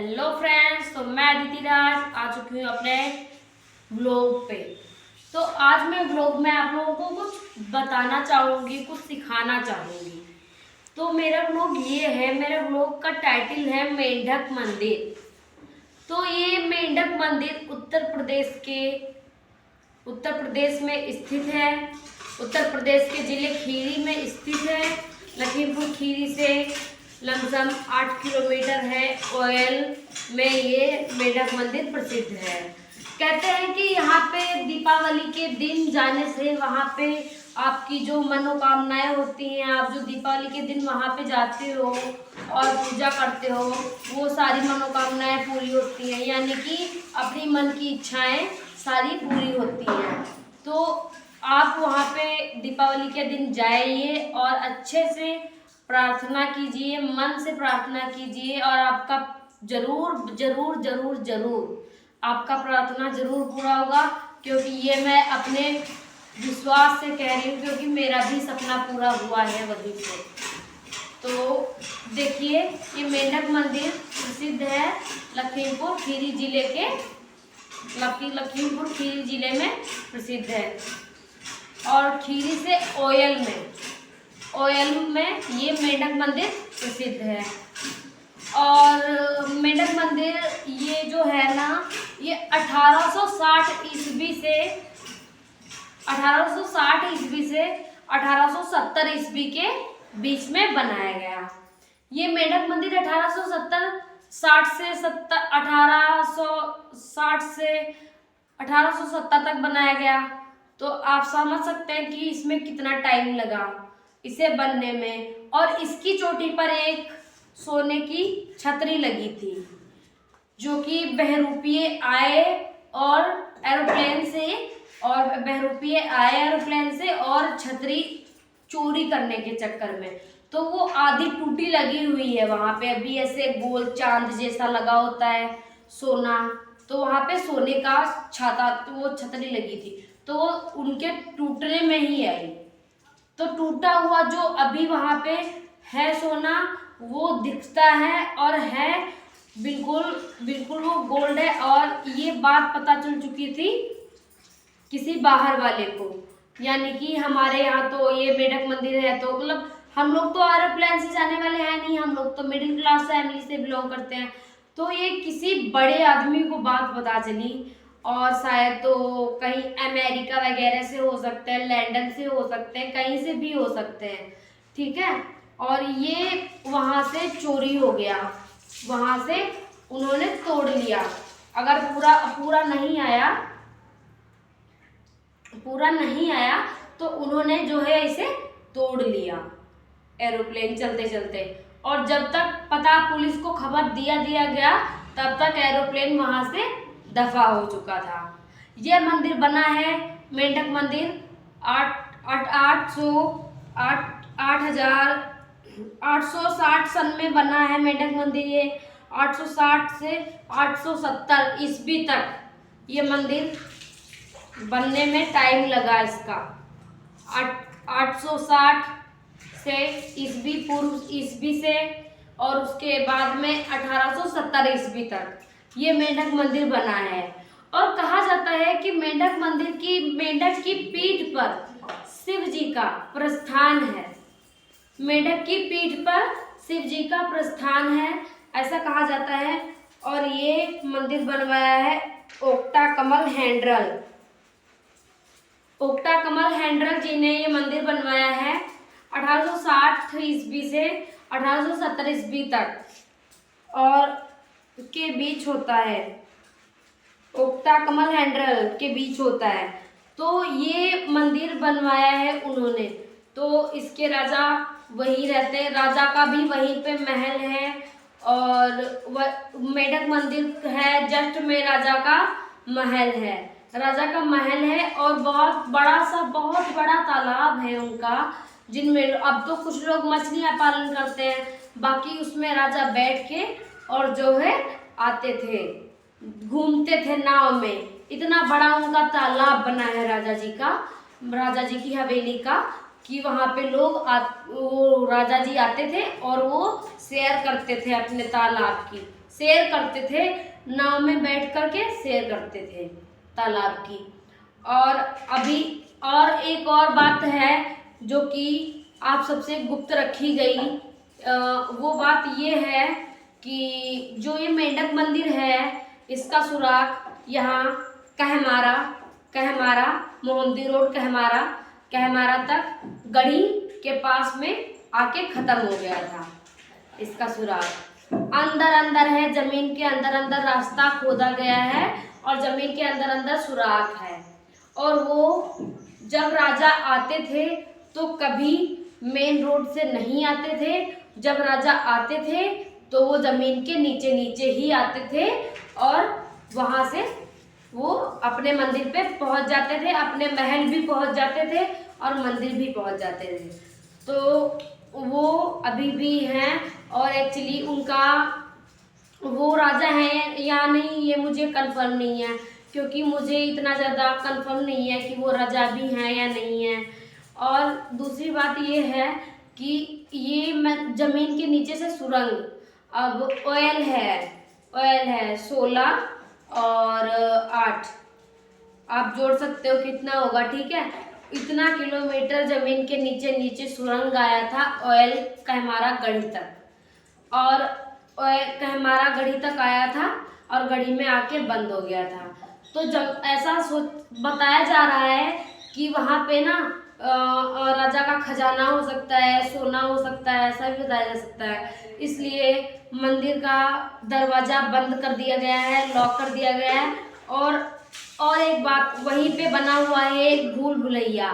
Hello friends, तो मैं अदिति राज आ चुकी हूँ अपने ब्लॉग पे। तो आज मैं ब्लॉग में आप लोगों को कुछ बताना चाहूँगी, कुछ सिखाना चाहूँगी। तो मेरा ब्लॉग ये है, मेरे ब्लॉग का टाइटल है मेंढक मंदिर। तो ये मेंढक मंदिर उत्तर प्रदेश में स्थित है। उत्तर प्रदेश के जिले खीरी में स्थित है। लखीमपुर खीरी से लमसम 8 किलोमीटर है। ओयल में ये मेंढक मंदिर प्रसिद्ध है। कहते हैं कि यहाँ पे दीपावली के दिन जाने से वहाँ पे आपकी जो मनोकामनाएं होती हैं, आप जो दीपावली के दिन वहाँ पे जाते हो और पूजा करते हो, वो सारी मनोकामनाएं पूरी होती हैं, यानी कि अपनी मन की इच्छाएं सारी पूरी होती हैं। तो आप वहाँ पे दीपावली के दिन जाइए और अच्छे से प्रार्थना कीजिए, मन से प्रार्थना कीजिए और आपका जरूर जरूर जरूर जरूर आपका प्रार्थना जरूर पूरा होगा। क्योंकि ये मैं अपने विश्वास से कह रही हूँ, क्योंकि मेरा भी सपना पूरा हुआ है वहीं से। तो देखिए, ये मेंढक मंदिर प्रसिद्ध है लखीमपुर खीरी जिले के लखीमपुर खीरी जिले में प्रसिद्ध है। और खीरी से ओयल में ये मेंढक मंदिर प्रसिद्ध है। और मेंढक मंदिर ये जो है ना, ये 1860 ईस्वी से 1870 ईस्वी के बीच में बनाया गया। ये मेंढक मंदिर 1870 तक बनाया गया। तो आप समझ सकते हैं कि इसमें कितना टाइम लगा इसे बनने में। और इसकी चोटी पर एक सोने की छतरी लगी थी, जो कि बहरूपीय आए एरोप्लेन से और छतरी चोरी करने के चक्कर में, तो वो आधी टूटी लगी हुई है। वहाँ पे अभी ऐसे गोल चांद जैसा लगा होता है सोना, तो वहाँ पे सोने का वो छतरी लगी थी, तो वो उनके टूटने में ही आई। तो टूटा हुआ जो अभी वहाँ पे है सोना, वो दिखता है और है बिल्कुल वो गोल्ड है। और ये बात पता चल चुकी थी किसी बाहर वाले को, यानी कि हमारे यहाँ तो ये मेंढक मंदिर है, तो मतलब हम लोग तो एरोप्लेन से जाने वाले हैं नहीं, हम लोग तो मिडिल क्लास फैमिली से बिलोंग करते हैं। तो ये किसी बड़े आदमी को बात पता चली, और शायद तो कहीं अमेरिका वगैरह से हो सकता है, लंदन से हो सकते हैं, कहीं से भी हो सकते हैं, ठीक है। और ये वहाँ से चोरी हो गया, वहाँ से उन्होंने तोड़ लिया। अगर पूरा नहीं आया तो उन्होंने जो है इसे तोड़ लिया एरोप्लेन चलते चलते। और जब तक पता पुलिस को खबर दिया गया, तब तक एरोप्लेन वहाँ से दफा हो चुका था। यह मंदिर बना है, मेंढक मंदिर 860 सन में बना है मेंढक मंदिर। ये 860 से 870 ईस्वी तक ये मंदिर बनने में टाइम लगा इसका। 860 से पूर्व ईस्वी से, और उसके बाद में 1870 ईस्वी तक ये मेंढक मंदिर बना है। और कहा जाता है कि मेंढक की पीठ पर शिव जी का प्रस्थान है। मेंढक की पीठ पर शिव जी का प्रस्थान है, ऐसा कहा जाता है। और ये मंदिर बनवाया है ओक्टा कमल हैंड्रल जी ने ये मंदिर बनवाया है। 1860 ईस्वी से 1870 ईस्वी तक और के बीच होता है, ओक्टा कमल हैंड्रल के बीच होता है। तो ये मंदिर बनवाया है उन्होंने। तो इसके राजा वहीं रहते हैं, राजा का भी वहीं पे महल है। और मेंढक मंदिर है जस्ट में राजा का महल है। और बहुत बड़ा तालाब है उनका, जिनमें अब तो कुछ लोग मछलियां पालन करते हैं, बाकी उसमें राजा बैठ के और जो है आते थे, घूमते थे नाव में। इतना बड़ा उनका तालाब बना है राजा जी की हवेली का, कि वहाँ पे वो राजा जी आते थे और वो शेयर करते थे अपने तालाब की। सैर करते थे, नाव में बैठ कर के सैर करते थे तालाब की। और अभी और एक और बात है जो कि आप सबसे गुप्त रखी गई, वो बात ये है कि जो ये मेंढक मंदिर है इसका सुराग यहाँ कहमारा मोहम्मदी रोड कहमारा तक गढ़ी के पास में आके खत्म हो गया था। इसका सुराग अंदर है, जमीन के अंदर रास्ता खोदा गया है और जमीन के अंदर सुराग है। और वो जब राजा आते थे तो कभी मेन रोड से नहीं आते थे, जब राजा आते थे तो वो जमीन के नीचे ही आते थे और वहाँ से वो अपने मंदिर पे पहुँच जाते थे, अपने महल भी पहुँच जाते थे और मंदिर भी पहुँच जाते थे। तो वो अभी भी हैं और एक्चुअली उनका वो राजा हैं या नहीं ये मुझे कंफर्म नहीं है, क्योंकि मुझे इतना ज़्यादा कंफर्म नहीं है कि वो राजा भी हैं या नहीं हैं। और दूसरी बात ये है कि ये ज़मीन के नीचे से सुरंग, अब ऑयल है 16 और 8, आप जोड़ सकते हो कितना होगा, ठीक है। इतना किलोमीटर ज़मीन के नीचे सुरंग आया था ऑयल कहमारा गढ़ी तक, और कहमारा गढ़ी तक आया था और गढ़ी में आके बंद हो गया था। तो जब ऐसा बताया जा रहा है कि वहाँ पे ना राजा का खजाना हो सकता है, सोना हो सकता है, ऐसा भी बताया जा सकता है। इसलिए मंदिर का दरवाज़ा बंद कर दिया गया है, लॉक कर दिया गया है। और एक बात, वहीं पे बना हुआ है एक भूल भुलैया,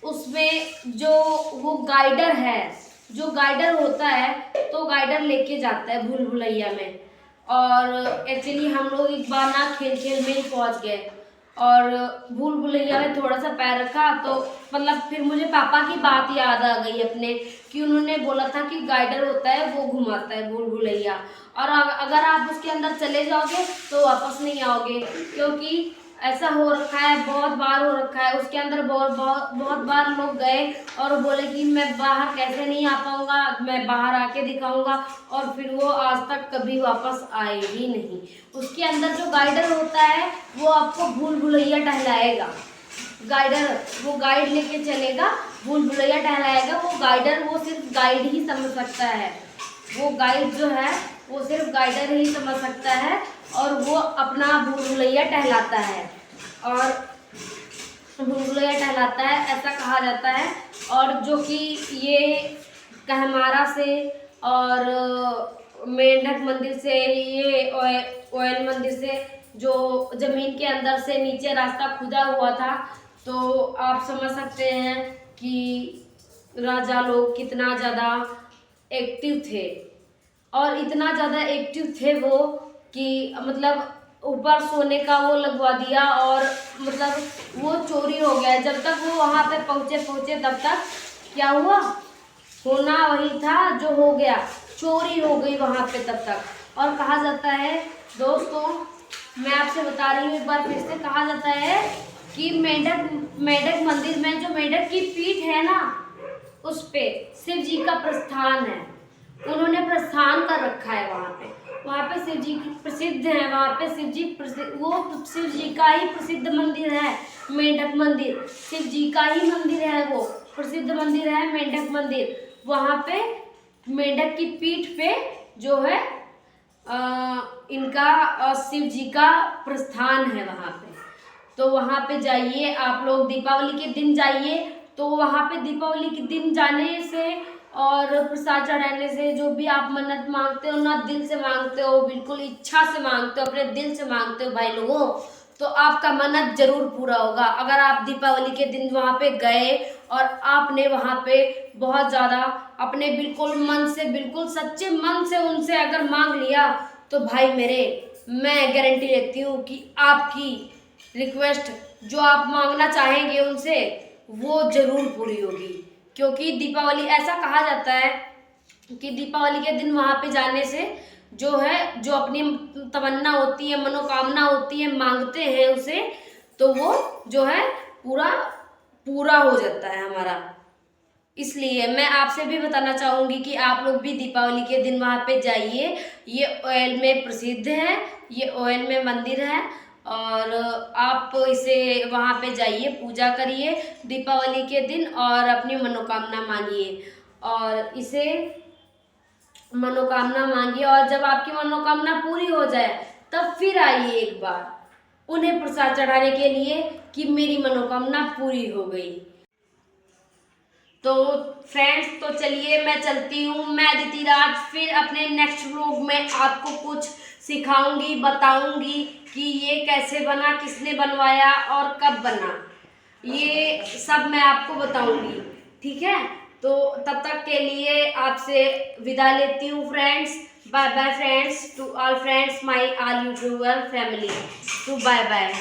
उसमें जो वो गाइडर है, जो गाइडर होता है तो गाइडर लेके जाता है भूल भुलैया में। और एक्चुअली हम लोग एक बार ना खेल में ही पहुंच गए और भूल भुलैया में थोड़ा सा पैर रखा तो मतलब फिर मुझे पापा की बात याद आ गई अपने, कि उन्होंने बोला था कि गाइडर होता है वो घुमाता है भूल भुलैया, और अगर आप उसके अंदर चले जाओगे तो वापस नहीं आओगे, क्योंकि ऐसा हो रखा है, बहुत बार हो रखा है। उसके अंदर बहुत बार लोग गए और बोले कि मैं बाहर कैसे नहीं आ पाऊँगा, मैं बाहर आके दिखाऊंगा, और फिर वो आज तक कभी वापस आए ही नहीं। उसके अंदर जो गाइडर होता है वो आपको भूल भुलैया टहलाएगा, वो गाइड लेके चलेगा, भूल भुलैया टहलाएगा। वो सिर्फ गाइड ही समझ सकता है, वो गाइड जो है वो सिर्फ गाइडर ही समझ सकता है, और वो अपना भूल भुलैया टहलाता है ऐसा कहा जाता है। और जो कि ये कहमारा से और मेंढक मंदिर से, ये ऑयल मंदिर से जो ज़मीन के अंदर से नीचे रास्ता खुदा हुआ था, तो आप समझ सकते हैं कि राजा लोग कितना ज़्यादा एक्टिव थे। और इतना ज़्यादा एक्टिव थे वो कि मतलब ऊपर सोने का वो लगवा दिया, और मतलब वो चोरी हो गया। जब तक वो वहाँ पे पहुँचे तब तक क्या हुआ, होना वही था जो हो गया, चोरी हो गई वहाँ पे तब तक। और कहा जाता है दोस्तों, मैं आपसे बता रही हूँ एक बार फिर से, कहा जाता है कि मेंढक मंदिर में जो मेंढक की पीठ है ना, उस पे शिव जी का प्रस्थान है, उन्होंने प्रस्थान कर रखा है वहाँ पे शिव जी प्रसिद्ध है, वहाँ पे शिव जी शिव जी का ही प्रसिद्ध मंदिर है मेंढक मंदिर, शिव जी का ही मंदिर है, वो प्रसिद्ध मंदिर है मेंढक मंदिर। वहाँ पे मेंढक की पीठ पे जो है इनका शिव जी का प्रस्थान है वहाँ पे। तो वहाँ पे जाइए आप लोग, दीपावली के दिन जाइए, तो वहाँ पे दीपावली के दिन जाने से और प्रसाद चढ़ाने से जो भी आप मन्नत मांगते हो ना, दिल से मांगते हो, बिल्कुल इच्छा से मांगते हो, अपने दिल से मांगते हो भाई लोगों, तो आपका मन्नत जरूर पूरा होगा। अगर आप दीपावली के दिन वहाँ पे गए और आपने वहाँ पे बहुत ज़्यादा अपने बिल्कुल मन से, बिल्कुल सच्चे मन से उनसे अगर मांग लिया, तो भाई मेरे, मैं गारंटी लेती हूँ कि आपकी रिक्वेस्ट जो आप मांगना चाहेंगे उनसे, वो जरूर पूरी होगी। क्योंकि दीपावली, ऐसा कहा जाता है कि दीपावली के दिन वहाँ पे जाने से जो है, जो अपनी तमन्ना होती है, मनोकामना होती है, मांगते हैं उसे, तो वो जो है पूरा हो जाता है हमारा। इसलिए मैं आपसे भी बताना चाहूँगी कि आप लोग भी दीपावली के दिन वहाँ पे जाइए। ये ओयल में प्रसिद्ध है, ये ओयल में मंदिर है और आप इसे वहाँ पे जाइए, पूजा करिए दीपावली के दिन और अपनी मनोकामना मांगिए और इसे मनोकामना मांगिए और जब आपकी मनोकामना पूरी हो जाए तब फिर आइए एक बार उन्हें प्रसाद चढ़ाने के लिए कि मेरी मनोकामना पूरी हो गई। तो फ्रेंड्स, तो चलिए मैं चलती हूँ। मैं अदिति राज फिर अपने नेक्स्ट व्लॉग में आपको कुछ सिखाऊंगी, बताऊंगी कि ये कैसे बना, किसने बनवाया और कब बना, ये सब मैं आपको बताऊंगी। ठीक है, तो तब तक के लिए आपसे विदा लेती हूँ friends. Bye bye friends, to all friends, my all YouTuber family, to bye bye.